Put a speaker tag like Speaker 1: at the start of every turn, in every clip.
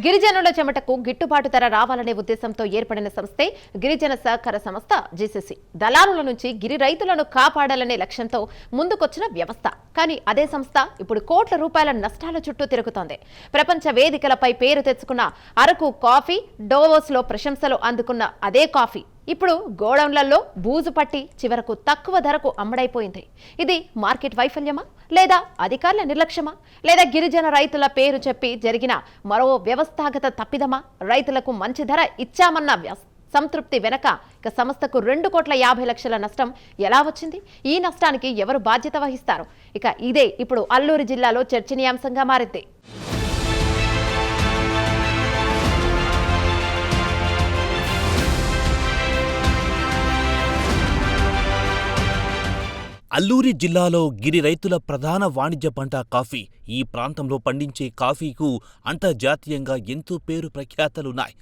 Speaker 1: గిరిజనుల చెమటకు గిట్టుబాటు ధర రావాలనే ఉద్దేశంతో ఏర్పడిన సంస్థే గిరిజన సహకార సంస్థ జీసీసీ. దళారుల నుంచి గిరి రైతులను కాపాడాలనే లక్ష్యంతో ముందుకొచ్చిన వ్యవస్థ. కానీ అదే సంస్థ ఇప్పుడు కోట్ల రూపాయల నష్టాల చుట్టూ తిరుగుతోంది. ప్రపంచ వేదికలపై పేరు తెచ్చుకున్న అరకు కాఫీ, డోవోస్లో ప్రశంసలు అందుకున్న అదే కాఫీ ఇప్పుడు గోడౌన్లలో బూజు పట్టి చివరకు తక్కువ ధరకు అమ్మడైపోయింది. ఇది మార్కెట్ వైఫల్యమా, లేదా అధికారుల నిర్లక్ష్యమా, లేదా గిరిజన రైతుల పేరు చెప్పి జరిగిన మరో వ్యవస్థాగత తప్పిదమా? రైతులకు మంచి ధర ఇచ్చామన్న సంతృప్తి వెనక ఇక సంస్థకు 2,50,00,000 నష్టం ఎలా వచ్చింది? ఈ నష్టానికి ఎవరు బాధ్యత వహిస్తారు? ఇక ఇదే ఇప్పుడు అల్లూరు జిల్లాలో చర్చనీయాంశంగా మారింది.
Speaker 2: అల్లూరి జిల్లాలో గిరి రైతుల ప్రధాన వాణిజ్య పంట కాఫీ. ఈ ప్రాంతంలో పండించే కాఫీకు అంతర్జాతీయంగా ఎంతో పేరు ప్రఖ్యాతలున్నాయి.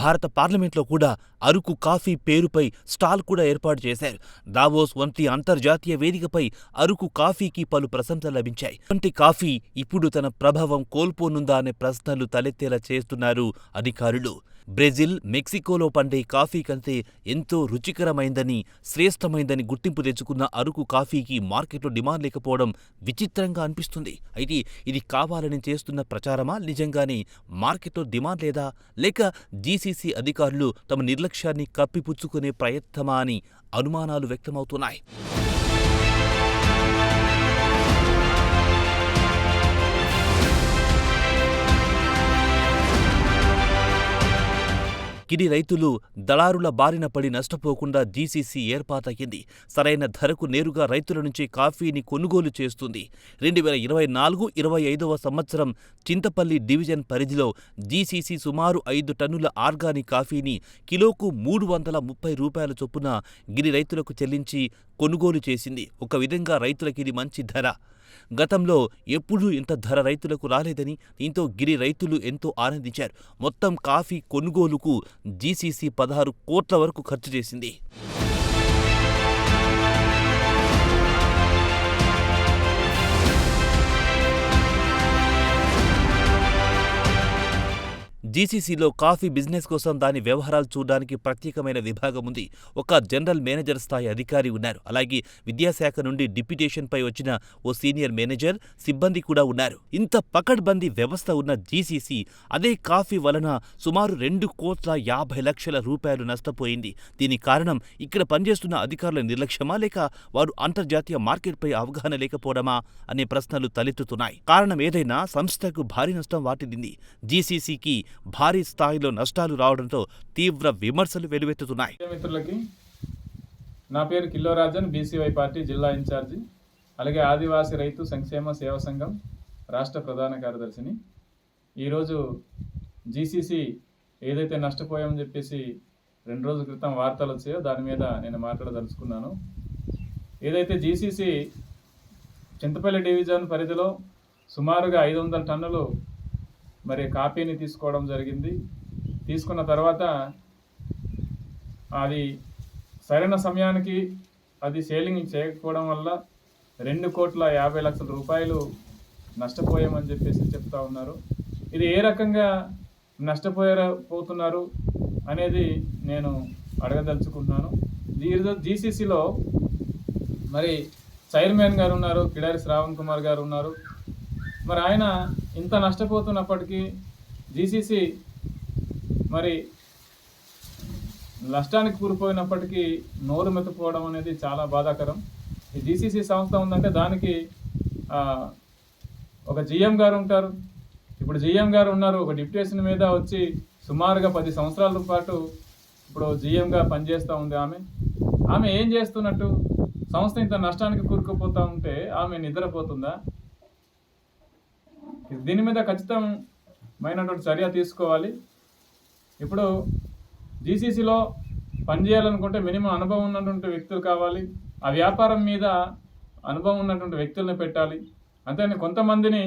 Speaker 2: భారత పార్లమెంట్లో కూడా అరకు కాఫీ పేరుపై స్టాల్ కూడా ఏర్పాటు చేశారు. దావోస్ వంటి అంతర్జాతీయ వేదికపై అరకు కాఫీకి పలు ప్రశంసలు లభించాయి. వంటి కాఫీ ఇప్పుడు తన ప్రభావం కోల్పోనుందా అనే ప్రశ్నలు తలెత్తేలా చేస్తున్నారు అధికారులు. బ్రెజిల్, మెక్సికోలో పండే కాఫీ కంటే ఎంతో రుచికరమైందని, శ్రేష్టమైందని గుర్తింపు తెచ్చుకున్న అరకు కాఫీకి మార్కెట్లో డిమాండ్ లేకపోవడం విచిత్రంగా అనిపిస్తుంది. అయితే ఇది కావాలని చేస్తున్న ప్రచారమా, నిజంగానే మార్కెట్లో డిమాండ్ లేదా, లేక జీసీసీ అధికారులు తమ నిర్లక్ష్యాన్ని కప్పిపుచ్చుకునే ప్రయత్నమా అని అనుమానాలు వ్యక్తమవుతున్నాయి. గిరి రైతులు దళారుల బారిన పడి నష్టపోకుండా జీసీసీ ఏర్పాటయ్యింది. సరైన ధరకు నేరుగా రైతుల నుంచి కాఫీని కొనుగోలు చేస్తుంది. 2024-25వ సంవత్సరం చింతపల్లి డివిజన్ పరిధిలో జీసీసీ సుమారు 5 టన్నుల ఆర్గానిక్ కాఫీని కిలోకు 330 రూపాయల చొప్పున గిరి రైతులకు చెల్లించి కొనుగోలు చేసింది. ఒక విధంగా రైతులకిది మంచి ధర. గతంలో ఎప్పుడూ ఇంత ధర రైతులకు రాలేదని, దీంతో గిరి రైతులు ఎంతో ఆనందించారు. మొత్తం కాఫీ కొనుగోలుకు జీసీసీ 16 కోట్ల వరకు ఖర్చు చేసింది. జీసీసీలో కాఫీ బిజినెస్ కోసం దాని వ్యవహారాలు చూడడానికి ప్రత్యేకమైన విభాగం ఉంది. ఒక జనరల్ మేనేజర్ స్థాయి అధికారి ఉన్నారు. అలాగే విద్యాశాఖ నుండి డిప్యూటేషన్పై వచ్చిన ఓ సీనియర్ మేనేజర్, సిబ్బంది కూడా ఉన్నారు. ఇంత పకడ్బందీ వ్యవస్థ ఉన్న జీసీసీ అదే కాఫీ వలన సుమారు 2,50,00,000 రూపాయలు నష్టపోయింది. దీనికి కారణం ఇక్కడ పనిచేస్తున్న అధికారుల నిర్లక్ష్యమా, లేక వారు అంతర్జాతీయ మార్కెట్పై అవగాహన లేకపోవడమా అనే ప్రశ్నలు తలెత్తుతున్నాయి. కారణం ఏదైనా సంస్థకు భారీ నష్టం వాటిల్లింది. జీసీసీకి భారీ స్థాయిలో నష్టాలు రావడంతో తీవ్ర విమర్శలు వెలువెత్తుతున్నాయి.
Speaker 3: మిత్రులకి నా పేరు కిల్లోరాజన్, బీసీవై పార్టీ జిల్లా ఇన్ఛార్జి, అలాగే ఆదివాసీ రైతు సంక్షేమ సేవా సంఘం రాష్ట్ర ప్రధాన కార్యదర్శిని. ఈరోజు జీసీసీ ఏదైతే నష్టపోయామని చెప్పేసి 2 రోజుల క్రితం వార్తలు వచ్చాయో దాని మీద నేను మాట్లాడదలుచుకున్నాను. ఏదైతే జీసీసీ చింతపల్లి డివిజన్ పరిధిలో సుమారుగా 500 టన్నులు మరి కాఫీని తీసుకోవడం జరిగింది. తీసుకున్న తర్వాత అది సరైన సమయానికి అది సేలింగ్ చేయకపోవడం వల్ల 2,50,00,000 రూపాయలు నష్టపోయామని చెప్పేసి చెప్తా ఉన్నారు. ఇది ఏ రకంగా నష్టపోతున్నారు అనేది నేను అడగదలుచుకుంటున్నాను. జీసీసీలో మరి చైర్మన్ గారు ఉన్నారు, కిడారి శ్రావణ్ కుమార్ గారు ఉన్నారు. మరి ఆయన ఇంత నష్టపోతున్నప్పటికీ జీసీసీ మరి నష్టానికి కూలిపోయినప్పటికీ నోరు మెత్తుపోవడం అనేది చాలా బాధాకరం. ఈ జీసీసీ సంస్థ ఉందంటే దానికి ఒక జిఎం గారు ఉంటారు. ఇప్పుడు జిఎం గారు ఉన్నారు. ఒక డిప్యూటేషన్ మీద వచ్చి సుమారుగా 10 సంవత్సరాల పాటు ఇప్పుడు జిఎంగా పనిచేస్తూ ఉంది. ఆమె ఏం చేస్తున్నట్టు? సంస్థ ఇంత నష్టానికి కూరుకుపోతూ ఉంటే ఆమె నిద్రపోతుందా? దీని మీద ఖచ్చితమైనటువంటి చర్య తీసుకోవాలి. ఇప్పుడు జీసీసీలో పనిచేయాలనుకుంటే మినిమం అనుభవం ఉన్నటువంటి వ్యక్తులు కావాలి. ఆ వ్యాపారం మీద అనుభవం ఉన్నటువంటి వ్యక్తులను పెట్టాలి. అంతేని కొంతమందిని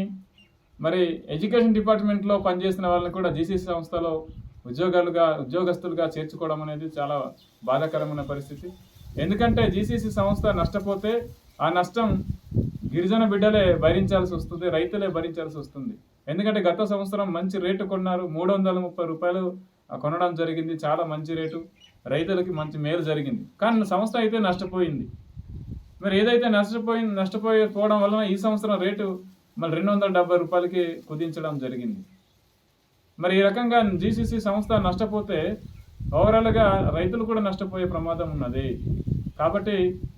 Speaker 3: మరి ఎడ్యుకేషన్ డిపార్ట్మెంట్లో పనిచేసిన వాళ్ళని కూడా జీసీసీ సంస్థలో ఉద్యోగస్తులుగా చేర్చుకోవడం అనేది చాలా బాధాకరమైన పరిస్థితి. ఎందుకంటే జీసీసీ సంస్థ నష్టపోతే ఆ నష్టం గిరిజన బిడ్డలే భరించాల్సి వస్తుంది, రైతులే భరించాల్సి వస్తుంది. ఎందుకంటే గత సంవత్సరం మంచి రేటు కొన్నారు, 330 రూపాయలు కొనడం జరిగింది, చాలా మంచి రేటు, రైతులకి మంచి మేలు జరిగింది. కానీ సంస్థ అయితే నష్టపోయింది. మరి ఏదైతే నష్టపోవడం వలన ఈ సంవత్సరం రేటు మళ్ళీ 270 రూపాయలకి కుదించడం జరిగింది. మరి ఈ రకంగా జీసీసీ సంస్థ నష్టపోతే ఓవరాల్గా రైతులు కూడా నష్టపోయే ప్రమాదం ఉన్నది. కాబట్టి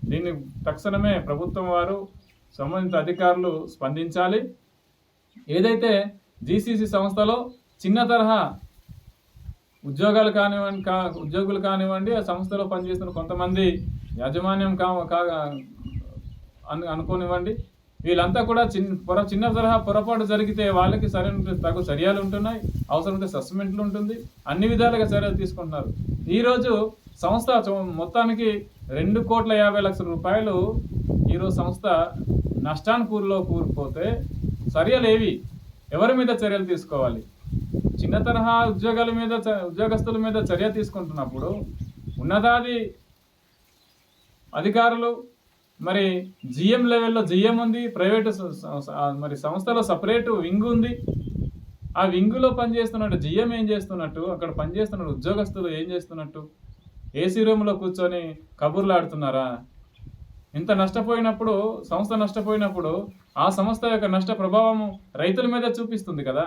Speaker 3: దీన్ని తక్షణమే ప్రభుత్వం వారు, సంబంధిత అధికారులు స్పందించాలి. ఏదైతే జీసీసీ సంస్థలో చిన్న తరహా ఉద్యోగులు కానివ్వండి, ఆ సంస్థలో పనిచేస్తున్న కొంతమంది యాజమాన్యం అనుకోనివ్వండి, వీళ్ళంతా కూడా చిన్న తరహా పొరపాటు జరిగితే వాళ్ళకి తగు చర్యలు ఉంటున్నాయి, అవసరమైతే సస్పెండ్లు ఉంటుంది, అన్ని విధాలుగా చర్యలు తీసుకుంటున్నారు. ఈరోజు సంస్థ మొత్తానికి 2,50,00,000 రూపాయలు ఈరోజు సంస్థ నష్టానికి కూరిపోతే చర్యలేవి, ఎవరి మీద చర్యలు తీసుకోవాలి? చిన్న తరహా ఉద్యోగస్తుల మీద చర్య తీసుకుంటున్నప్పుడు ఉన్నతాది అధికారులు, మరి జిఎం లెవెల్లో జిఎం ఉంది, ప్రైవేటు మరి సంస్థలో సపరేటు వింగ్ ఉంది. ఆ వింగులో పనిచేస్తున్నట్టు జిఎం ఏం చేస్తున్నట్టు, అక్కడ పనిచేస్తున్న ఉద్యోగస్తులు ఏం చేస్తున్నట్టు? ఏసీ రూమ్లో కూర్చొని కబుర్లు ఆడుతున్నారా? ఇంత నష్టపోయినప్పుడు, సంస్థ నష్టపోయినప్పుడు ఆ సంస్థ యొక్క నష్ట ప్రభావము రైతుల మీద చూపిస్తుంది కదా.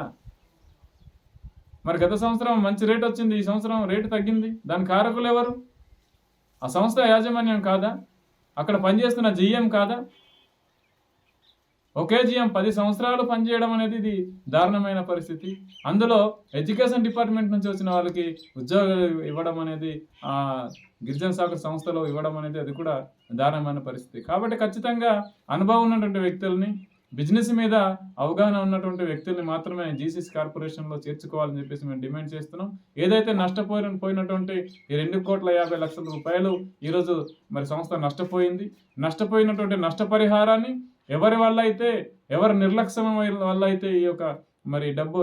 Speaker 3: మరి గత సంవత్సరం మంచి రేటు వచ్చింది, ఈ సంవత్సరం రేటు తగ్గింది, దాని కారకులు ఎవరు? ఆ సంస్థ యాజమాన్యం కాదా? అక్కడ పనిచేస్తున్న జిఎం కాదా? ఒకే జిఎం 10 సంవత్సరాలు పనిచేయడం అనేది ఇది దారుణమైన పరిస్థితి. అందులో ఎడ్యుకేషన్ డిపార్ట్మెంట్ నుంచి వచ్చిన వాళ్ళకి ఉద్యోగాలు ఇవ్వడం అనేది, గిరిజన శాఖ సంస్థలో ఇవ్వడం అనేది అది కూడా దారుణమైన పరిస్థితి. కాబట్టి ఖచ్చితంగా అనుభవం ఉన్నటువంటి వ్యక్తుల్ని, బిజినెస్ మీద అవగాహన ఉన్నటువంటి వ్యక్తుల్ని మాత్రమే జీసీసీ కార్పొరేషన్లో చేర్చుకోవాలని చెప్పేసి మేము డిమాండ్ చేస్తున్నాం. ఏదైతే నష్టపోయినటువంటి ఈ 2,50,00,000 రూపాయలు ఈరోజు మరి సంస్థ నష్టపోయినటువంటి నష్టపరిహారాన్ని ఎవరి నిర్లక్ష్యం వల్ల అయితే ఈ యొక్క మరి డబ్బు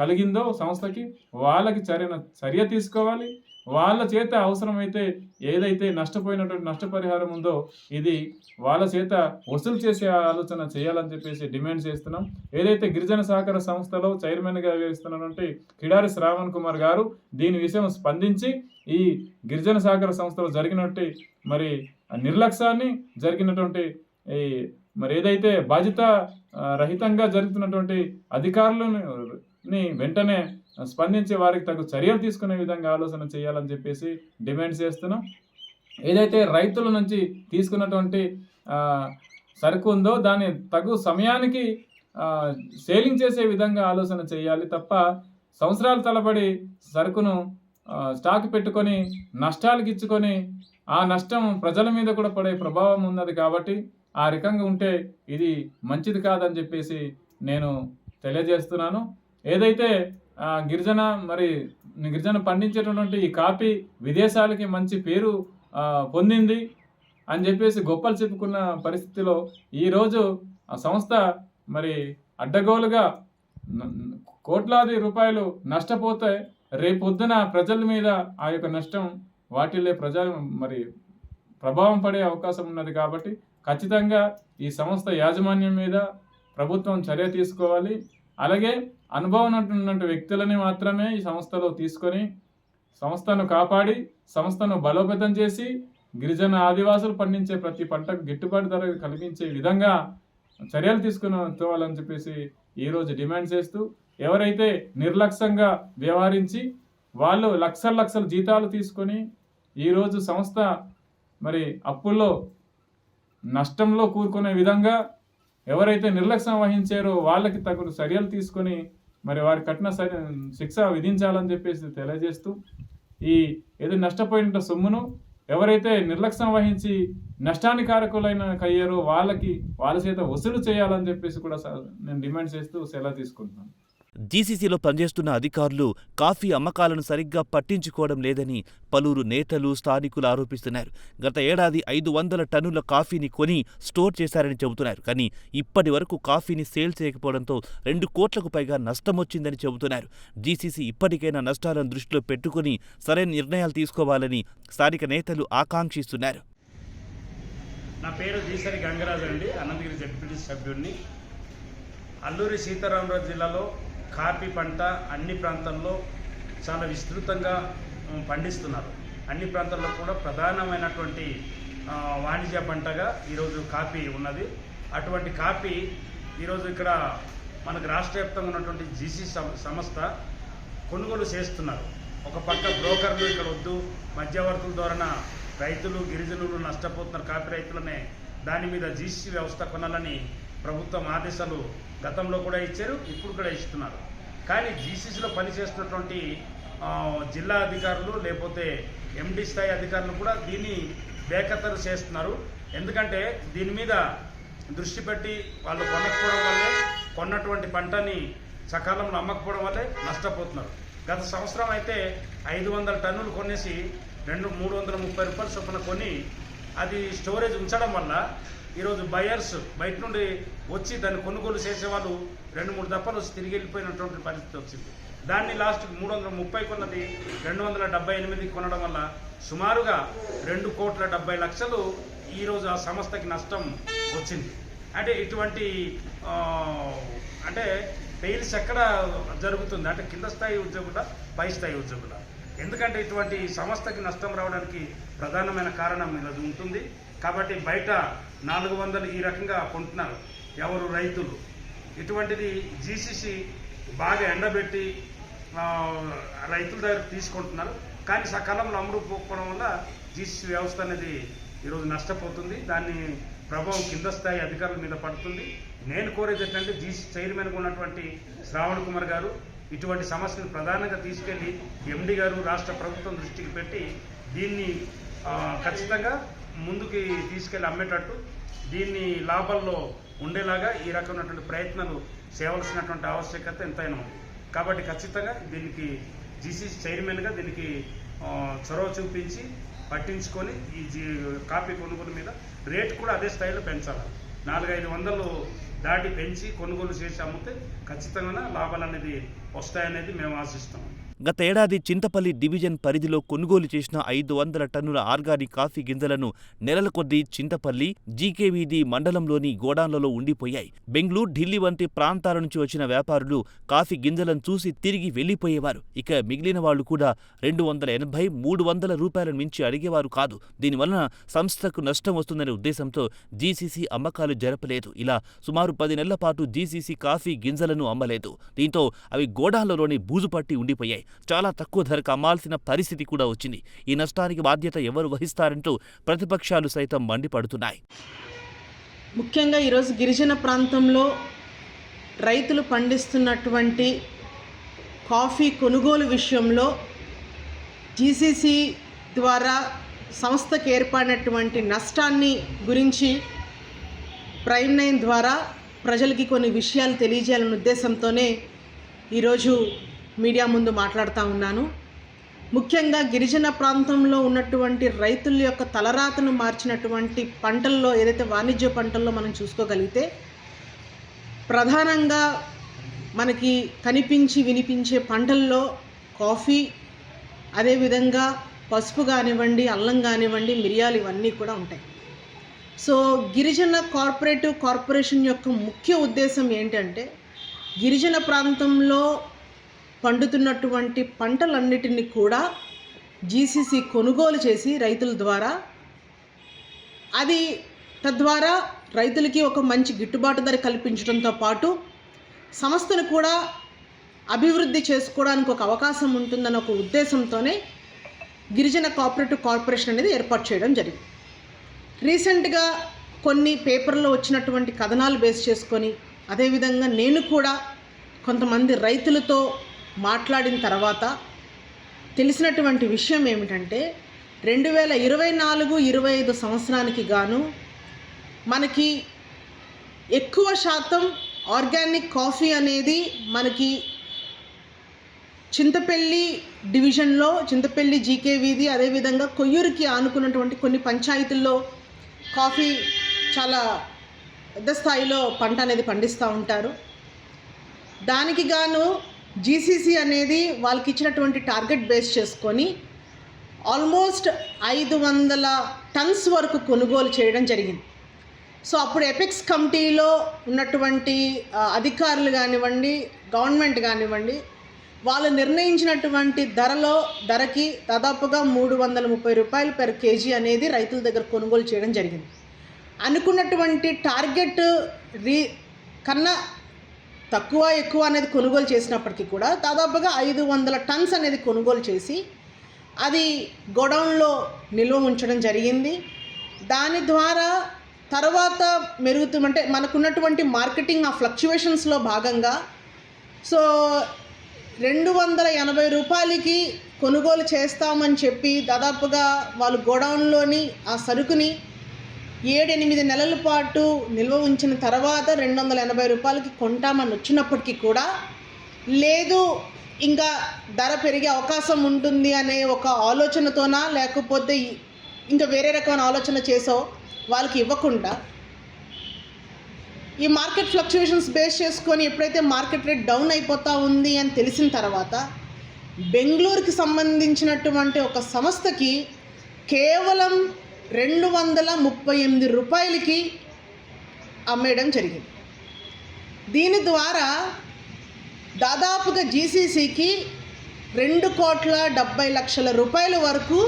Speaker 3: కలిగిందో సంస్థకి, వాళ్ళకి చర్య తీసుకోవాలి. వాళ్ళ చేత అవసరమైతే ఏదైతే నష్టపోయినటువంటి నష్టపరిహారం ఉందో ఇది వాళ్ళ చేత వసూలు చేసే ఆలోచన చేయాలని చెప్పేసి డిమాండ్ చేస్తున్నాం. ఏదైతే గిరిజన సహకార సంస్థలో చైర్మన్గా వ్యవహరిస్తున్నటువంటి కిడారి శ్రావణ్ కుమార్ గారు దీని విషయం స్పందించి ఈ గిరిజన సహకార సంస్థలో జరిగినట్టు మరి నిర్లక్ష్యాన్ని, జరిగినటువంటి మరి ఏదైతే బాధ్యత రహితంగా జరుగుతున్నటువంటి అధికారులని వెంటనే స్పందించి వారికి తగు చర్యలు తీసుకునే విధంగా ఆలోచన చేయాలని చెప్పేసి డిమాండ్ చేస్తున్నాం. ఏదైతే రైతుల నుంచి తీసుకున్నటువంటి సరుకు ఉందో దాన్ని తగు సమయానికి సేలింగ్ చేసే విధంగా ఆలోచన చేయాలి తప్ప సంవత్సరాల తలబడి సరుకును స్టాక్ పెట్టుకొని నష్టాలకు ఇచ్చుకొని ఆ నష్టం ప్రజల మీద కూడా పడే ప్రభావం ఉన్నది. కాబట్టి ఆ రకంగా ఉంటే ఇది మంచిది కాదని చెప్పేసి నేను తెలియజేస్తున్నాను. ఏదైతే గిరిజన పండించేటటువంటి ఈ కాఫీ విదేశాలకి మంచి పేరు పొందింది అని చెప్పేసి గొప్పలు చెప్పుకున్న పరిస్థితిలో ఈరోజు ఆ సంస్థ మరి అడ్డగోలుగా కోట్లాది రూపాయలు నష్టపోతే రేపొద్దున ప్రజల మీద ఆ యొక్క నష్టం వాటిల్లే మరి ప్రభావం పడే అవకాశం ఉన్నది. కాబట్టి ఖచ్చితంగా ఈ సంస్థ యాజమాన్యం మీద ప్రభుత్వం చర్య తీసుకోవాలి. అలాగే అనుభవం ఉన్నటువంటి వ్యక్తులని మాత్రమే ఈ సంస్థలో తీసుకొని సంస్థను కాపాడి సంస్థను బలోపేతం చేసి గిరిజన ఆదివాసులు పండించే ప్రతి పంటకు గిట్టుబాటు ధర కలిగించే విధంగా చర్యలు తీసుకోవాలని చెప్పేసి ఈరోజు డిమాండ్ చేస్తూ, ఎవరైతే నిర్లక్ష్యంగా వ్యవహరించి వాళ్ళు లక్షల జీతాలు తీసుకొని ఈరోజు సంస్థ మరి అప్పుల్లో నష్టంలో కూరుకునే విధంగా ఎవరైతే నిర్లక్ష్యం వహించారో వాళ్ళకి తగిన చర్యలు తీసుకొని మరి వారి కఠిన శిక్ష విధించాలని చెప్పేసి తెలియజేస్తూ, ఏదో నష్టపోయిన సొమ్మును ఎవరైతే నిర్లక్ష్యం వహించి నష్టానికి కారకులైన వాళ్ళ చేత వసూలు చేయాలని చెప్పేసి కూడా నేను డిమాండ్ చేస్తూ సెలవు తీసుకుంటున్నాను.
Speaker 2: జీసీసీలో పనిచేస్తున్న అధికారులు కాఫీ అమ్మకాలను సరిగ్గా పట్టించుకోవడం లేదని పలువురు నేతలు, స్థానికులు ఆరోపిస్తున్నారు. గత ఏడాది 500 టన్నుల కాఫీని కొని స్టోర్ చేశారని చెబుతున్నారు. కానీ ఇప్పటి వరకు కాఫీని సేల్ చేయకపోవడంతో 2 కోట్లకు పైగా నష్టమొచ్చిందని చెబుతున్నారు. జీసీసీ ఇప్పటికైనా నష్టాలను దృష్టిలో పెట్టుకుని సరైన నిర్ణయాలు తీసుకోవాలని స్థానిక నేతలు ఆకాంక్షిస్తున్నారు.
Speaker 4: నా పేరు దీసరి గంగరాజు అండి, అనంతగిరి జడ్పీటీసీ సభ్యుడిని. అల్లూరి సీతారామరాజు జిల్లాలో కాఫీ పంట అన్ని ప్రాంతాల్లో చాలా విస్తృతంగా పండిస్తున్నారు. అన్ని ప్రాంతాల్లో కూడా ప్రధానమైనటువంటి వాణిజ్య పంటగా ఈరోజు కాఫీ ఉన్నది. అటువంటి కాఫీ ఈరోజు ఇక్కడ మనకు రాష్ట్ర వ్యాప్తంగా ఉన్నటువంటి జీసీ సంస్థ కొనుగోలు చేస్తున్నారు. ఒక పక్క బ్రోకర్లు ఇక్కడ వద్దు, మధ్యవర్తుల ద్వారా రైతులు గిరిజనులు నష్టపోతున్నారు, కాఫీ రైతులనే దాని మీద జీసీ వ్యవస్థ కొనాలని ప్రభుత్వం ఆదేశాలు గతంలో కూడా ఇచ్చారు, ఇప్పుడు కూడా ఇస్తున్నారు. కానీ జీసీసీలో పనిచేస్తున్నటువంటి జిల్లా అధికారులు లేకపోతే ఎండి స్థాయి అధికారులు కూడా దీన్ని బేఖతరు చేస్తున్నారు. ఎందుకంటే దీని మీద దృష్టి పెట్టి వాళ్ళు కొనకపోవడం వల్లే, కొన్నటువంటి పంటని సకాలంలో అమ్మకపోవడం వల్లే నష్టపోతున్నారు. గత సంవత్సరం అయితే 500 టన్నులు కొనేసి 330 రూపాయల చొప్పున కొని అది స్టోరేజ్ ఉంచడం వల్ల ఈరోజు బయర్స్ బయట నుండి వచ్చి దాన్ని కొనుగోలు చేసేవాళ్ళు 2-3 దఫాలు వచ్చి తిరిగి వెళ్ళిపోయినటువంటి పరిస్థితి వచ్చింది. దాన్ని లాస్ట్కి 330 కొన్నది 278 కొనడం వల్ల సుమారుగా 2,70,00,000 ఈరోజు ఆ సంస్థకి నష్టం వచ్చింది. అంటే ఇటువంటి అంటే పెయిల్స్ ఎక్కడ జరుగుతుంది అంటే కింద స్థాయి ఉద్యోగుల, పై స్థాయి ఉద్యోగుల. ఎందుకంటే ఇటువంటి సంస్థకి నష్టం రావడానికి ప్రధానమైన కారణం ఈరోజు ఉంటుంది. కాబట్టి బయట 400 ఈ రకంగా కొంటున్నారు ఎవరు రైతులు. ఇటువంటిది జీసీసీ బాగా ఎండబెట్టి రైతుల దగ్గర తీసుకుంటున్నారు. కానీ సకాలంలో అమ్ముడు పోకపోవడం వల్ల జీసీసీ వ్యవస్థ అనేది ఈరోజు నష్టపోతుంది. దాన్ని ప్రభావం కింద స్థాయి అధికారుల మీద పడుతుంది. నేను కోరేది ఏంటంటే జీసీ చైర్మన్గా ఉన్నటువంటి శ్రావణ్ కుమార్ గారు ఇటువంటి సమస్యను ప్రధానంగా తీసుకెళ్లి ఎండి గారు రాష్ట్ర ప్రభుత్వం దృష్టికి పెట్టి దీన్ని ఖచ్చితంగా ముందుకి తీసుకెళ్లి అమ్మేటట్టు, దీన్ని లాభాల్లో ఉండేలాగా ఈ రకమైనటువంటి ప్రయత్నాలు చేయవలసినటువంటి ఆవశ్యకత ఎంతైనా ఉంది. కాబట్టి ఖచ్చితంగా దీనికి జీసీసీ చైర్మన్గా దీనికి చొరవ చూపించి పట్టించుకొని ఈ కాఫీ కొనుగోలు మీద రేట్ కూడా అదే స్థాయిలో పెంచాలి. 400-500 దాటి పెంచి కొనుగోలు చేసి అమ్మితే ఖచ్చితంగా లాభాలు అనేది వస్తాయనేది మేము ఆశిస్తాం.
Speaker 2: గత ఏడాది చింతపల్లి డివిజన్ పరిధిలో కొనుగోలు చేసిన 500 టన్నుల ఆర్గానిక్ కాఫీ గింజలను నెలల కొద్దీ చింతపల్లి, జీకే వీధి మండలంలోని గోడాన్లలో ఉండిపోయాయి. బెంగళూరు, ఢిల్లీ వంటి ప్రాంతాల నుంచి వచ్చిన వ్యాపారులు కాఫీ గింజలను చూసి తిరిగి వెళ్లిపోయేవారు. ఇక మిగిలిన వాళ్లు కూడా 280-300 రూపాయలను మించి అడిగేవారు కాదు. దీనివలన సంస్థకు నష్టం వస్తుందనే ఉద్దేశంతో జీసీసీ అమ్మకాలు జరపలేదు. ఇలా సుమారు 10 నెలల పాటు జీసీసీ కాఫీ గింజలను అమ్మలేదు. దీంతో అవి గోడాన్లలోని బూజుపట్టి ఉండిపోయాయి. చాలా తక్కువ ధరకు అమ్మాల్సిన పరిస్థితి కూడా వచ్చింది. ఈ నష్టానికి బాధ్యత ఎవరు వహిస్తారంటూ ప్రతిపక్షాలు సైతం మండిపడుతున్నాయి.
Speaker 5: ముఖ్యంగా ఈరోజు గిరిజన ప్రాంతంలో రైతులు పండిస్తున్నటువంటి కాఫీ కొనుగోలు విషయంలో జీసీసీ ద్వారా సంస్థకు ఏర్పడినటువంటి నష్టాన్ని గురించి ప్రైమ్ 9 ద్వారా ప్రజలకి కొన్ని విషయాలు తెలియజేయాలనే ఉద్దేశంతోనే ఈరోజు మీడియా ముందు మాట్లాడుతూ ఉన్నాను. ముఖ్యంగా గిరిజన ప్రాంతంలో ఉన్నటువంటి రైతుల యొక్క తలరాతను మార్చినటువంటి పంటల్లో ఏదైతే వాణిజ్య పంటల్లో మనం చూసుకోగలిగితే ప్రధానంగా మనకి కనిపించి వినిపించే పంటల్లో కాఫీ, అదేవిధంగా పసుపు కానివ్వండి, అల్లం కానివ్వండి, మిరియాలు ఇవన్నీ కూడా ఉంటాయి. సో గిరిజన కార్పొరేషన్ యొక్క ముఖ్య ఉద్దేశం ఏంటంటే గిరిజన ప్రాంతంలో పండుతున్నటువంటి పంటలన్నిటిని కూడా జీసీసీ కొనుగోలు చేసి రైతుల ద్వారా అది తద్వారా రైతులకి ఒక మంచి గిట్టుబాటు ధర కల్పించడంతో పాటు సంస్థను కూడా అభివృద్ధి చేసుకోవడానికి ఒక అవకాశం ఉంటుందన్న ఒక ఉద్దేశంతోనే గిరిజన కార్పొరేషన్ అనేది ఏర్పాటు చేయడం జరిగింది. రీసెంట్గా కొన్ని పేపర్లో వచ్చినటువంటి కథనాలు బేస్ చేసుకొని, అదేవిధంగా నేను కూడా కొంతమంది రైతులతో మాట్లాడిన తర్వాత తెలిసినటువంటి విషయం ఏమిటంటే 2024-25 సంవత్సరానికి గాను మనకి ఎక్కువ శాతం ఆర్గానిక్ కాఫీ అనేది మనకి చింతపల్లి డివిజన్లో, చింతపల్లి జీకే వీధి, అదేవిధంగా కొయ్యూరుకి ఆనుకున్నటువంటి కొన్ని పంచాయతీల్లో కాఫీ చాలా పెద్ద స్థాయిలో పంట అనేది పండిస్తూ ఉంటారు. దానికి గాను జీసీసీ అనేది వాళ్ళకి ఇచ్చినటువంటి టార్గెట్ బేస్ చేసుకొని ఆల్మోస్ట్ 500 టన్స్ వరకు కొనుగోలు చేయడం జరిగింది. సో అప్పుడు ఎపెక్స్ కమిటీలో ఉన్నటువంటి అధికారులు కానివ్వండి, గవర్నమెంట్ కానివ్వండి, వాళ్ళు నిర్ణయించినటువంటి ధరకి దాదాపుగా 330 రూపాయలు పెర్ కేజీ అనేది రైతుల దగ్గర కొనుగోలు చేయడం జరిగింది. అనుకున్నటువంటి టార్గెట్ కన్నా తక్కువ ఎక్కువ అనేది కొనుగోలు చేసినప్పటికీ కూడా దాదాపుగా 500 టన్స్ అనేది కొనుగోలు చేసి అది గోడౌన్లో నిల్వ ఉంచడం జరిగింది. దాని ద్వారా తర్వాత అంటే మనకున్నటువంటి మార్కెటింగ్ ఆ ఫ్లక్చువేషన్స్లో భాగంగా సో 280 రూపాయలకి కొనుగోలు చేస్తామని చెప్పి దాదాపుగా వాళ్ళు గోడౌన్లోని ఆ సరుకుని 7-8 నెలల పాటు నిల్వ ఉంచిన తర్వాత 280 రూపాయలకి కొంటామని వచ్చినప్పటికీ కూడా లేదు, ఇంకా ధర పెరిగే అవకాశం ఉంటుంది అనే ఒక ఆలోచనతోనా లేకపోతే ఇంకా వేరే రకమైన ఆలోచన చేసో వాళ్ళకి ఇవ్వకుండా ఈ మార్కెట్ ఫ్లక్చువేషన్స్ బేస్ చేసుకొని ఎప్పుడైతే మార్కెట్ రేట్ డౌన్ అయిపోతూ ఉంది అని తెలిసిన తర్వాత బెంగళూరుకి సంబంధించినటువంటి ఒక సంస్థకి కేవలం 238 రూపాయలకి అమ్మేయడం జరిగింది. దీని ద్వారా దాదాపుగా జీసీసీకి 2,70,00,000 రూపాయల వరకు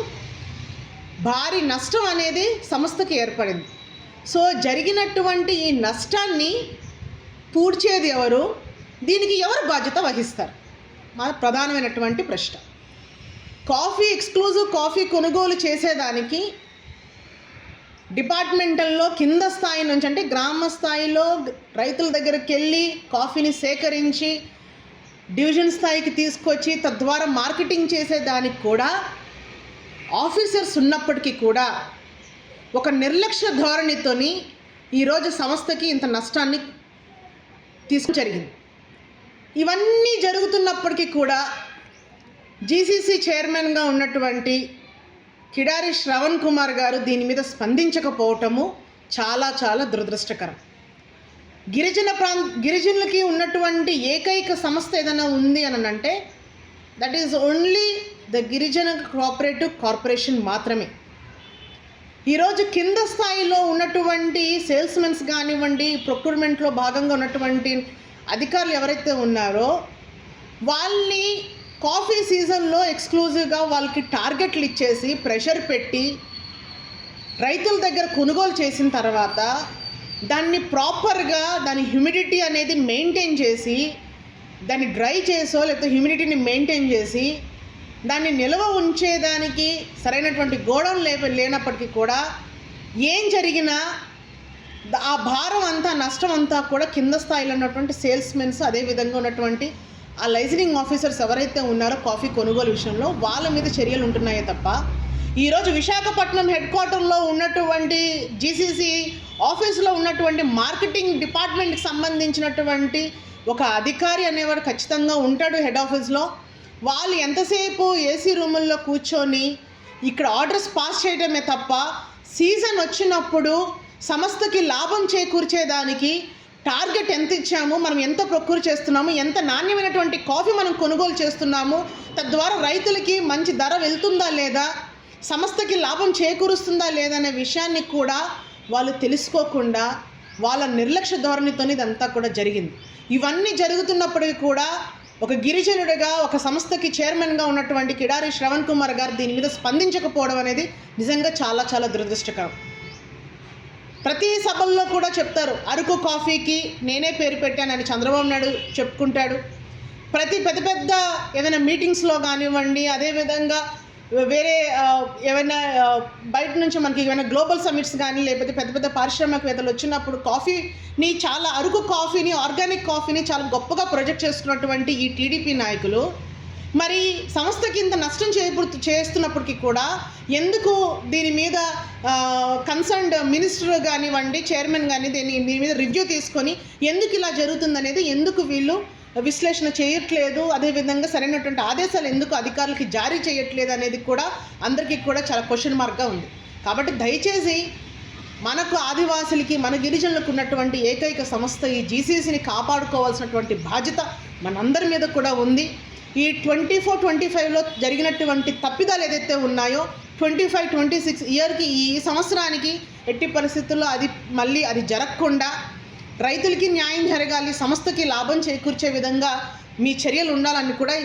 Speaker 5: భారీ నష్టం అనేది సంస్థకి ఏర్పడింది. సో జరిగినటువంటి ఈ నష్టాన్ని పూడ్చేది ఎవరు, దీనికి ఎవరు బాధ్యత వహిస్తారు? మా ప్రధానమైనటువంటి ప్రశ్న. ఎక్స్క్లూజివ్ కాఫీ కొనుగోలు చేసేదానికి డిపార్ట్మెంటల్లో కింద స్థాయి నుంచి అంటే గ్రామ స్థాయిలో రైతుల దగ్గరికి వెళ్ళి కాఫీని సేకరించి డివిజన్ స్థాయికి తీసుకొచ్చి తద్వారా మార్కెటింగ్ చేసేదానికి కూడా ఆఫీసర్స్ ఉన్నప్పటికీ కూడా ఒక నిర్లక్ష్య ధోరణితోని ఈరోజు సంస్థకి ఇంత నష్టాన్ని జరిగింది. ఇవన్నీ జరుగుతున్నప్పటికీ కూడా జీసీసీ చైర్మన్గా ఉన్నటువంటి కిడారి శ్రవణ్ కుమార్ గారు దీని మీద స్పందించకపోవటము చాలా చాలా దురదృష్టకరం. గిరిజనులకి ఉన్నటువంటి ఏకైక సంస్థ ఏదైనా ఉంది అని అంటే దట్ ఈజ్ ఓన్లీ ద గిరిజన కోఆపరేటివ్ కార్పొరేషన్ మాత్రమే. ఈరోజు కింద స్థాయిలో ఉన్నటువంటి సేల్స్మెన్స్ కానివ్వండి, ప్రొక్యూర్మెంట్లో భాగంగా ఉన్నటువంటి అధికారులు ఎవరైతే ఉన్నారో వాళ్ళని కాఫీ సీజన్లో ఎక్స్క్లూజివ్గా వాళ్ళకి టార్గెట్లు ఇచ్చేసి ప్రెషర్ పెట్టి రైతుల దగ్గర కొనుగోలు చేసిన తర్వాత దాన్ని ప్రాపర్గా దాని హ్యూమిడిటీ అనేది మెయింటైన్ చేసి దాన్ని డ్రై చేసో లేకపోతే హ్యూమిడిటీని మెయింటైన్ చేసి దాన్ని నిల్వ ఉంచేదానికి సరైనటువంటి గోడౌన్ లేనప్పటికీ కూడా ఏం జరిగినా ఆ భారం అంతా నష్టం అంతా కూడా కింద స్థాయిలో ఉన్నటువంటి సేల్స్మెన్స్ అదేవిధంగా ఉన్నటువంటి ఆ లైసెన్సింగ్ ఆఫీసర్స్ ఎవరైతే ఉన్నారో కాఫీ కొనుగోలు విషయంలో వాళ్ళ మీద చర్యలు ఉంటున్నాయే తప్ప ఈరోజు విశాఖపట్నం హెడ్ క్వార్టర్లో ఉన్నటువంటి జీసీసీ ఆఫీసులో ఉన్నటువంటి మార్కెటింగ్ డిపార్ట్మెంట్కి సంబంధించినటువంటి ఒక అధికారి అనేవాడు ఖచ్చితంగా ఉంటాడు హెడ్ ఆఫీస్లో. వాళ్ళు ఎంతసేపు ఏసీ రూముల్లో కూర్చొని ఇక్కడ ఆర్డర్స్ పాస్ చేయడమే తప్ప సీజన్ వచ్చినప్పుడు సంస్థకి లాభం చేకూర్చేదానికి టార్గెట్ ఎంత ఇచ్చాము, మనం ఎంత ప్రొక్యూర్ చేస్తున్నాము, ఎంత నాణ్యమైనటువంటి కాఫీ మనం కొనుగోలు చేస్తున్నాము, తద్వారా రైతులకి మంచి ధర వెళ్తుందా లేదా, సంస్థకి లాభం చేకూరుస్తుందా లేదా అనే విషయాన్ని కూడా వాళ్ళు తెలుసుకోకుండా వాళ్ళ నిర్లక్ష్య ధోరణితోని ఇదంతా కూడా జరిగింది. ఇవన్నీ జరుగుతున్నప్పటికీ కూడా ఒక గిరిజనుడిగా ఒక సంస్థకి చైర్మన్గా ఉన్నటువంటి కిడారి శ్రవణ్ కుమార్ గారు దీని మీద స్పందించకపోవడం అనేది నిజంగా చాలా చాలా దురదృష్టకరం. ప్రతి సభల్లో కూడా చెప్తారు అరకు కాఫీకి నేనే పేరు పెట్టానని చంద్రబాబు నాయుడు చెప్పుకుంటాడు. ప్రతి పెద్ద ఏదైనా మీటింగ్స్లో కానివ్వండి, అదేవిధంగా వేరే ఏమైనా బయట నుంచి మనకి ఏమైనా గ్లోబల్ సమిట్స్ కానీ లేకపోతే పెద్ద పారిశ్రామికవేత్తలు వచ్చినప్పుడు కాఫీని చాలా అరకు కాఫీని ఆర్గానిక్ కాఫీని చాలా గొప్పగా ప్రొజెక్ట్ చేసుకున్నటువంటి ఈ టీడీపీ నాయకులు మరి సంస్థకి ఇంత నష్టం చేస్తున్నప్పటికీ కూడా ఎందుకు దీని మీద కన్సర్న్డ్ మినిస్టర్ కానివ్వండి, చైర్మన్ కానీ దీని మీద రివ్యూ తీసుకొని ఎందుకు ఇలా జరుగుతుందనేది ఎందుకు వీళ్ళు విశ్లేషణ చేయట్లేదు, అదేవిధంగా సరైనటువంటి ఆదేశాలు ఎందుకు అధికారులకి జారీ చేయట్లేదు అనేది కూడా అందరికీ కూడా చాలా క్వశ్చన్ మార్క్గా ఉంది. కాబట్టి దయచేసి మనకు ఆదివాసులకి మన గిరిజనులకు ఉన్నటువంటి ఏకైక సంస్థ ఈ జీసీసీని కాపాడుకోవాల్సినటువంటి బాధ్యత మనందరి మీద కూడా ఉంది. ఈ 24-25లో జరిగినటువంటి తప్పిదాలు ఏదైతే ఉన్నాయో 25-26 ఇయర్కి ఈ సంవత్సరానికి ఎట్టి పరిస్థితుల్లో మళ్ళీ అది జరగకుండా రైతులకి న్యాయం జరగాలి, సంస్థకి లాభం చేకూర్చే విధంగా మీ చర్యలు ఉండాలని కూడా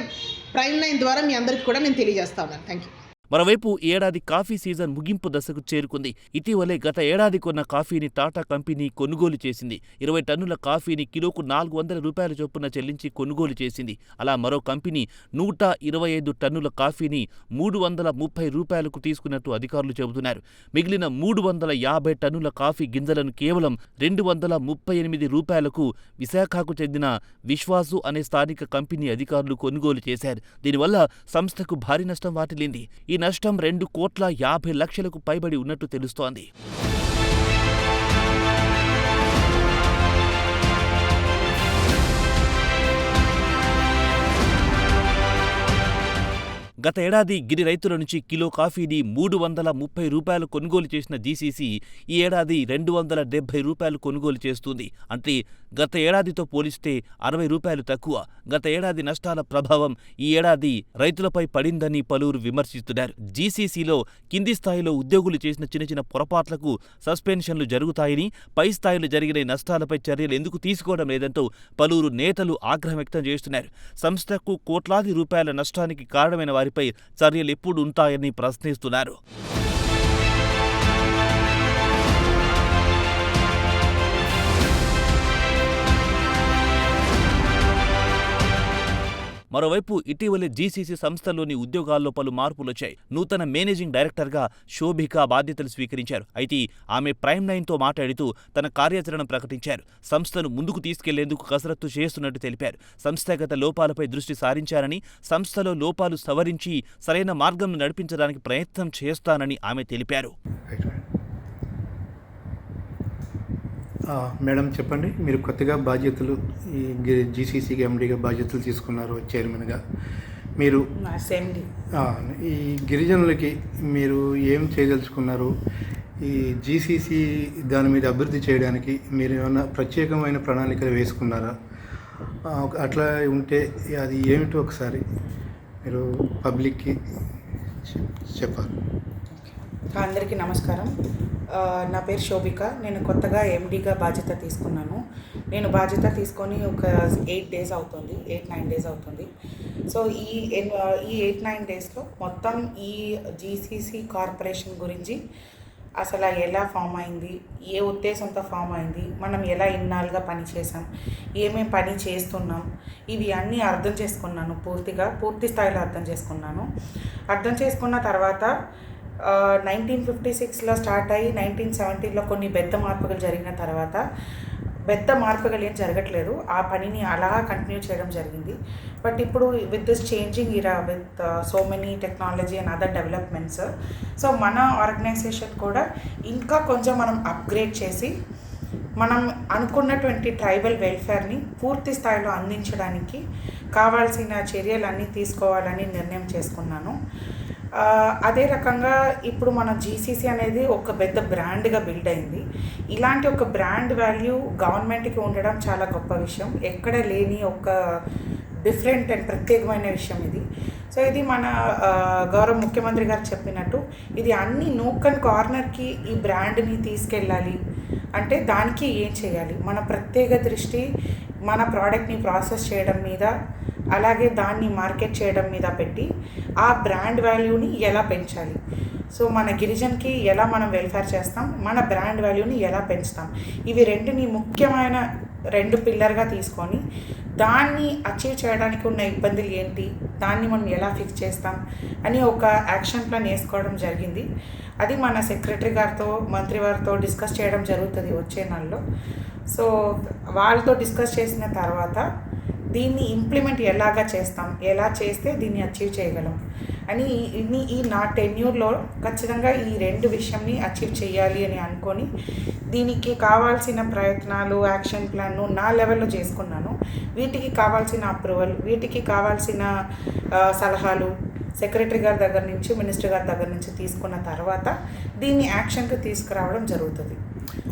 Speaker 5: ప్రైమ్ లైన్ ద్వారా మీ అందరికీ కూడా నేను తెలియజేస్తా ఉన్నాను. Thank you.
Speaker 2: మరోవైపు ఈ ఏడాది కాఫీ సీజన్ ముగింపు దశకు చేరుకుంది. ఇటీవలే గత ఏడాది కొన్న కాఫీని టాటా కంపెనీ కొనుగోలు చేసింది. 20 టన్నుల కాఫీని కిలోకు 400 రూపాయల చొప్పున చెల్లించి కొనుగోలు చేసింది. అలా మరో కంపెనీ 125 టన్నుల కాఫీని 330 రూపాయలకు తీసుకున్నట్టు అధికారులు చెబుతున్నారు. మిగిలిన 350 టన్నుల కాఫీ గింజలను కేవలం 238 రూపాయలకు విశాఖకు చెందిన విశ్వాసు అనే స్థానిక కంపెనీ అధికారులు కొనుగోలు చేశారు. దీనివల్ల సంస్థకు భారీ నష్టం వాటిల్లింది. ఈ నష్టం 2,50,00,000కు పైబడి ఉన్నట్టు తెలుస్తోంది. గత ఏడాది గిరి రైతుల నుంచి కిలో కాఫీని 330 రూపాయలు కొనుగోలు చేసిన జీసీసీ ఈ ఏడాది 270 రూపాయలు కొనుగోలు చేస్తుంది. అంటే గత ఏడాదితో పోలిస్తే 60 రూపాయలు తక్కువ. గత ఏడాది నష్టాల ప్రభావం ఈ ఏడాది రైతులపై పడిందని పలువురు విమర్శిస్తున్నారు. జీసీసీలో కింది స్థాయిలో ఉద్యోగులు చేసిన చిన్న చిన్న పొరపాట్లకు సస్పెన్షన్లు జరుగుతాయని, పై స్థాయిలో జరిగిన నష్టాలపై చర్యలు ఎందుకు తీసుకోవడం లేదంటూ పలువురు నేతలు ఆగ్రహం వ్యక్తం చేస్తున్నారు. సంస్థకు కోట్లాది రూపాయల నష్టానికి కారణమైన వారిపై చర్యలు ఎప్పుడు ఉంటాయని ప్రశ్నిస్తున్నారు. మరోవైపు ఇటీవలే జీసీసీ సంస్థలోని ఉద్యోగాల్లో పలు మార్పులొచ్చాయి. నూతన మేనేజింగ్ డైరెక్టర్గా శోభిక బాధ్యతలు స్వీకరించారు. అయితే ఆమె ప్రైమ్ లైన్తో మాట్లాడుతూ తన కార్యాచరణ ప్రకటించారు. సంస్థను ముందుకు తీసుకెళ్లేందుకు కసరత్తు చేస్తున్నట్టు తెలిపారు. సంస్థాగత లోపాలపై దృష్టి సారించారని, సంస్థలో లోపాలు సవరించి సరైన మార్గంను నడిపించడానికి ప్రయత్నం చేస్తానని ఆమె తెలిపారు.
Speaker 6: మేడం చెప్పండి, మీరు కొత్తగా బాధ్యతలు ఈ జీసీసీకి ఎండీగా బాధ్యతలు తీసుకున్నారు, చైర్మన్గా. మీరు ఈ గిరిజనులకి మీరు ఏం చేయదలుచుకున్నారు? ఈ జీసీసీ దాని మీద అభివృద్ధి చేయడానికి మీరు ఏమైనా ప్రత్యేకమైన ప్రణాళికలు వేసుకున్నారా? అట్లా ఉంటే అది ఏమిటో ఒకసారి మీరు పబ్లిక్కి చెప్పాలి.
Speaker 7: అందరికీ నమస్కారం. నా పేరు శోభిక. నేను కొత్తగా ఎండీగా బాధ్యత తీసుకున్నాను. నేను బాధ్యత తీసుకొని ఒక 8 డేస్ అవుతుంది, 8-9 డేస్ అవుతుంది. సో ఈ 8-9 డేస్లో మొత్తం ఈ జీసీసీ కార్పొరేషన్ గురించి అసలు ఎలా ఫామ్ అయింది, ఏ ఉద్దేశంతో ఫామ్ అయింది, మనం ఎలా ఇన్నాళ్ళుగా పనిచేసాం, ఏమేమి పని చేస్తున్నాం, ఇవి అన్నీ అర్థం చేసుకున్నాను. పూర్తి స్థాయిలో అర్థం చేసుకున్నాను. అర్థం చేసుకున్న తర్వాత 1956లో స్టార్ట్ అయ్యి 1970లో కొన్ని పెద్ద మార్పులు జరిగిన తర్వాత పెద్ద మార్పులు ఏం జరగట్లేదు. ఆ పనిని అలా కంటిన్యూ చేయడం జరిగింది. బట్ ఇప్పుడు with this changing Ira, with so many technology and other developments, so మన ఆర్గనైజేషన్ కూడా ఇంకా కొంచెం మనం అప్గ్రేడ్ చేసి మనం అనుకున్నటువంటి ట్రైబల్ వెల్ఫేర్ని పూర్తి స్థాయిలో అందించడానికి కావాల్సిన చర్యలన్నీ తీసుకోవాలని నిర్ణయం చేసుకున్నాను. అదే రకంగా ఇప్పుడు మన జీసీసీ అనేది ఒక పెద్ద బ్రాండ్గా బిల్డ్ అయింది. ఇలాంటి ఒక బ్రాండ్ వాల్యూ గవర్నమెంట్కి ఉండడం చాలా గొప్ప విషయం. ఎక్కడ లేని ఒక డిఫరెంట్ అండ్ ప్రత్యేకమైన విషయం ఇది. సో ఇది మన గౌరవ ముఖ్యమంత్రి గారు చెప్పినట్టు ఇది అన్ని నూక్ అండ్ కార్నర్కి ఈ బ్రాండ్ని తీసుకెళ్ళాలి అంటే దానికి ఏం చేయాలి, మన ప్రత్యేక దృష్టి మన ప్రోడక్ట్ని ప్రాసెస్ చేయడం మీద, అలాగే దాన్ని మార్కెట్ చేయడం మీద పెట్టి ఆ బ్రాండ్ వాల్యూని ఎలా పెంచాలి, సో మన గిరిజన్కి ఎలా మనం వెల్ఫేర్ చేస్తాం, మన బ్రాండ్ వాల్యూని ఎలా పెంచుతాం, ఇవి రెండుని ముఖ్యమైన 2 పిల్లర్గా తీసుకొని దాన్ని అచీవ్ చేయడానికి ఉన్న ఇబ్బందులు ఏంటి, దాన్ని మనం ఎలా ఫిక్స్ చేస్తాం అని ఒక యాక్షన్ ప్లాన్ వేసుకోవడం జరిగింది. అది మన సెక్రటరీ గారితో, మంత్రి వారితో డిస్కస్ చేయడం జరుగుతుంది వచ్చే నెలలో. సో వాళ్ళతో డిస్కస్ చేసిన తర్వాత దీన్ని ఇంప్లిమెంట్ ఎలాగా చేస్తాం, ఎలా చేస్తే దీన్ని అచీవ్ చేయగలం అని ఈ నా టెన్యూర్లో ఖచ్చితంగా ఈ 2 విషయంని అచీవ్ చేయాలి అని అనుకొని దీనికి కావాల్సిన ప్రయత్నాలు, యాక్షన్ ప్లాన్ను నా లెవెల్లో చేసుకున్నాను. వీటికి కావాల్సిన అప్రూవల్, వీటికి కావాల్సిన సలహాలు సెక్రటరీ గారి దగ్గర నుంచి, మినిస్టర్ గారి దగ్గర నుంచి తీసుకున్న తర్వాత దీన్ని యాక్షన్కి తీసుకురావడం జరుగుతుంది.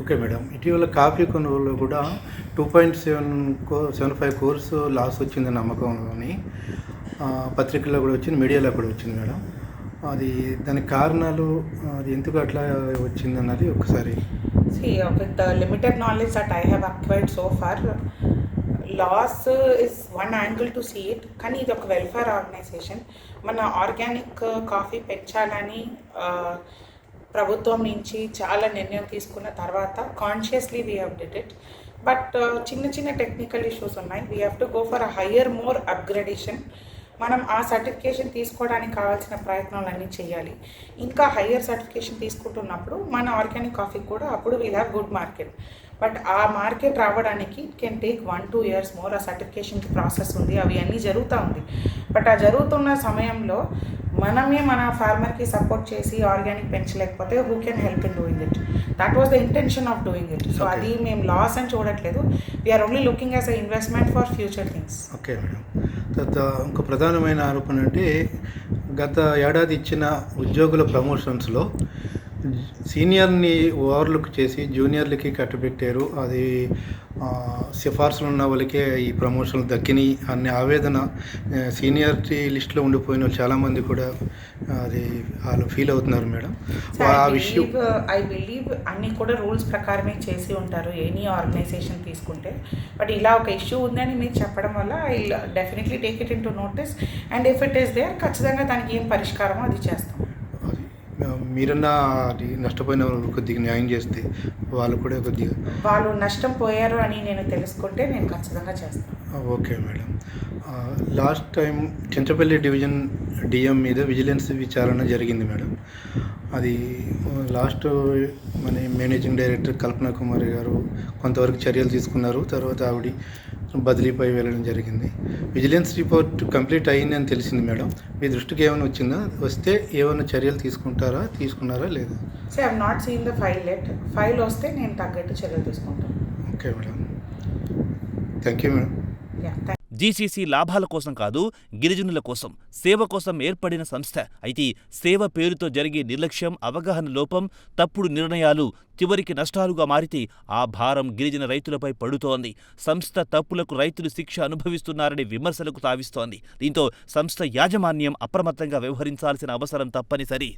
Speaker 6: ఓకే మేడం, ఇటీవల కాఫీ కొనుగోలులో కూడా 2.75 crores లాస్ వచ్చింది నమ్మకం అని పత్రికల్లో కూడా వచ్చింది, మీడియాలో కూడా వచ్చింది మేడం. అది దానికి కారణాలు అది ఎందుకు అట్లా వచ్చిందన్నది ఒకసారి.
Speaker 7: See, with the limited knowledge that I have acquired so far, loss is one angle to see it. కానీ ఇది ఒక వెల్ఫేర్ ఆర్గనైజేషన్. మన ఆర్గానిక్ కాఫీ పెంచాలని ప్రభుత్వం నుంచి చాలా నిర్ణయం తీసుకున్న తర్వాత consciously we have did it. But చిన్న చిన్న టెక్నికల్ ఇష్యూస్ ఉన్నాయి. We have to go for a higher more upgradation. మనం ఆ సర్టిఫికేషన్ తీసుకోవడానికి కావాల్సిన ప్రయత్నాలన్నీ చేయాలి. ఇంకా హయ్యర్ సర్టిఫికేషన్ తీసుకుంటున్నప్పుడు మన ఆర్గానిక్ కాఫీ కూడా అప్పుడు we'll have good market. But ఆ మార్కెట్ రావడానికి it can take 1-2 years more. ఆ సర్టిఫికేషన్కి ప్రాసెస్ ఉంది, అవి అన్నీ జరుగుతూ ఉంది. బట్ ఆ జరుగుతున్న సమయంలో మనమే మన ఫార్మర్కి సపోర్ట్ చేసి ఆర్గానిక్ పెంచలేకపోతే who can help in doing it? That was the intention of doing it. So అది మేము లాస్ అని చూడట్లేదు. We are only looking as a investment for future things.
Speaker 6: Okay madam. తర్వాత ఇంకో ప్రధానమైన ఆరోపణ అంటే గత ఏడాది ఇచ్చిన ఉద్యోగుల ప్రమోషన్స్లో సీనియర్ని ఓవర్లుక్ చేసి జూనియర్లకి కట్టబెట్టారు. అది సిఫార్సులు ఉన్న వాళ్ళకే ఈ ప్రమోషన్లు దక్కినాయి అనే ఆవేదన సీనియారిటీ లిస్టులో ఉండిపోయిన వాళ్ళు చాలామంది కూడా అది వాళ్ళు ఫీల్ అవుతున్నారు మేడం. ఆ విషయం
Speaker 7: ఐ బిలీవ్ అన్నీ కూడా రూల్స్ ప్రకారమే చేసి ఉంటారు ఎనీ ఆర్గనైజేషన్ తీసుకుంటే. బట్ ఇలా ఒక ఇష్యూ ఉందని మీరు చెప్పడం వల్ల I definitely take it into notice and if it is there ఖచ్చితంగా దానికి ఏం పరిష్కారమో అది చేస్తాం.
Speaker 6: మీరన్నా అది నష్టపోయిన వాళ్ళు కొద్దిగా న్యాయం చేస్తే వాళ్ళు కూడా కొద్దిగా
Speaker 7: వాళ్ళు నష్టం పోయారు అని నేను తెలుసుకుంటే నేను ఖచ్చితంగా చేస్తాను.
Speaker 6: Okay madam. Last time Chintapalli division DM మీద విజిలెన్స్ విచారణ జరిగింది మేడం. అది లాస్ట్ మన మేనేజింగ్ డైరెక్టర్ కల్పనా కుమారి గారు కొంతవరకు చర్యలు తీసుకున్నారు. తర్వాత ఆవిడ బదిలీపై వెళ్ళడం జరిగింది. విజిలెన్స్ రిపోర్ట్ కంప్లీట్ అయ్యిందని తెలిసింది మేడం. మీ దృష్టికి ఏమైనా వచ్చిందా? వస్తే ఏమైనా చర్యలు తీసుకున్నారా లేదా?
Speaker 7: So I have not seen the file yet. File వస్తే నేను తగ్గట్టు చర్యలు తీసుకుంటాను.
Speaker 6: Okay madam. Thank you madam.
Speaker 2: GCC లాభాల కోసం కాదు, గిరిజనుల కోసం, సేవ కోసం ఏర్పడిన సంస్థ. అయితే సేవ పేరుతో జరిగే నిర్లక్ష్యం, అవగాహన లోపం, తప్పుడు నిర్ణయాలు చివరికి నష్టాలుగా మారితే ఆ భారం గిరిజన రైతులపై పడుతోంది. సంస్థ తప్పులకు రైతులు శిక్ష అనుభవిస్తున్నారనే విమర్శలకు తావిస్తోంది. దీంతో సంస్థ యాజమాన్యం అప్రమత్తంగా వ్యవహరించాల్సిన అవసరం తప్పనిసరి.